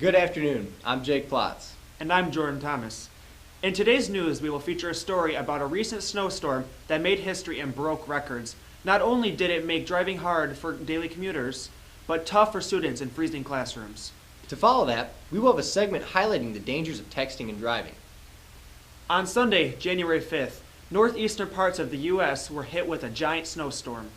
Good afternoon, I'm Jake Plotz. And I'm Jordan Thomas. In today's news, we will feature a story about a recent snowstorm that made history and broke records. Not only did it make driving hard for daily commuters, but tough for students in freezing classrooms. To follow that, we will have a segment highlighting the dangers of texting and driving. On Sunday, January 5th, northeastern parts of the U.S. were hit with a giant snowstorm.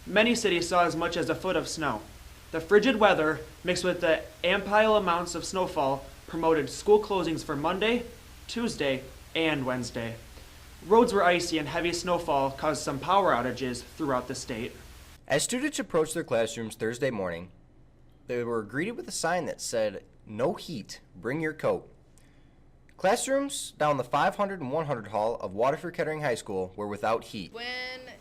Many cities saw as much as a foot of snow. The frigid weather, mixed with the ample amounts of snowfall, promoted school closings for Monday, Tuesday, and Wednesday. Roads were icy and heavy snowfall caused some power outages throughout the state. As students approached their classrooms Thursday morning, they were greeted with a sign that said, "No heat, bring your coat." Classrooms down the 500 and 100 hall of Waterford-Kettering High School were without heat. When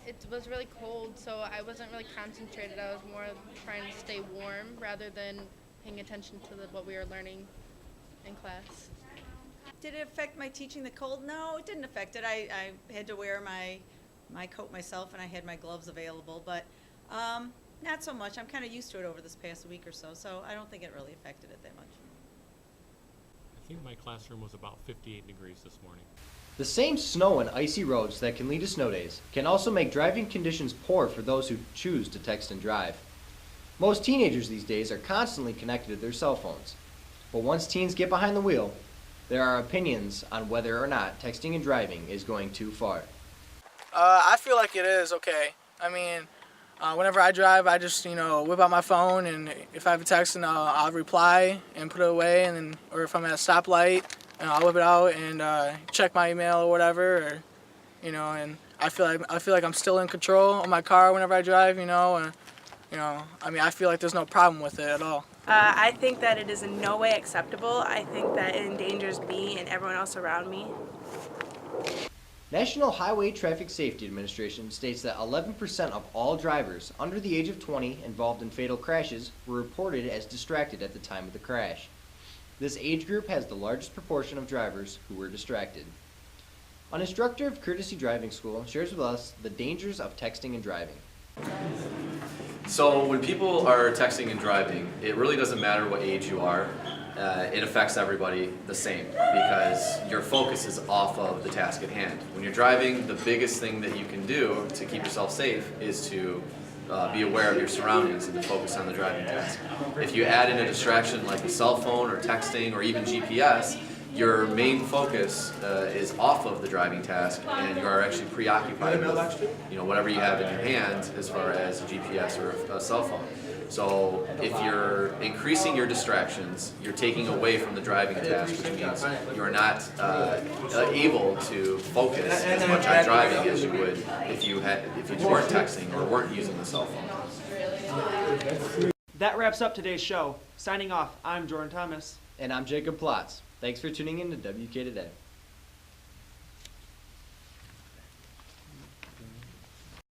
it was really cold, so I wasn't really concentrated. I was more trying to stay warm rather than paying attention to what we were learning in class. Did it affect my teaching the cold? No, it didn't affect it. I had to wear my coat myself and I had my gloves available, but not so much. I'm kind of used to it over this past week or so, so I don't think it really affected it that much. I think my classroom was about 58 degrees this morning. The same snow and icy roads that can lead to snow days can also make driving conditions poor for those who choose to text and drive. Most teenagers these days are constantly connected to their cell phones. But once teens get behind the wheel, there are opinions on whether or not texting and driving is going too far. I feel like it is okay. I mean, whenever I drive, I just, whip out my phone, and if I have a text, and I'll reply and put it away, and then, or if I'm at a stoplight, I'll whip it out and check my email or whatever, and I feel like I'm still in control of my car whenever I drive, I feel like there's no problem with it at all. I think that it is in no way acceptable. I think that it endangers me and everyone else around me. National Highway Traffic Safety Administration states that 11% of all drivers under the age of 20 involved in fatal crashes were reported as distracted at the time of the crash. This age group has the largest proportion of drivers who were distracted. An instructor of Courtesy Driving School shares with us the dangers of texting and driving. So when people are texting and driving, it really doesn't matter what age you are. It affects everybody the same because your focus is off of the task at hand. When you're driving, the biggest thing that you can do to keep yourself safe is to be aware of your surroundings and to focus on the driving task. If you add in a distraction like a cell phone or texting or even GPS, your main focus is off of the driving task, and you are actually preoccupied with whatever you have in your hand as far as a GPS or a cell phone. So if you're increasing your distractions, you're taking away from the driving task, which means you're not able to focus as much on driving as you would if you weren't texting or weren't using the cell phone. That wraps up today's show. Signing off, I'm Jordan Thomas. And I'm Jacob Plotz. Thanks for tuning in to WK Today.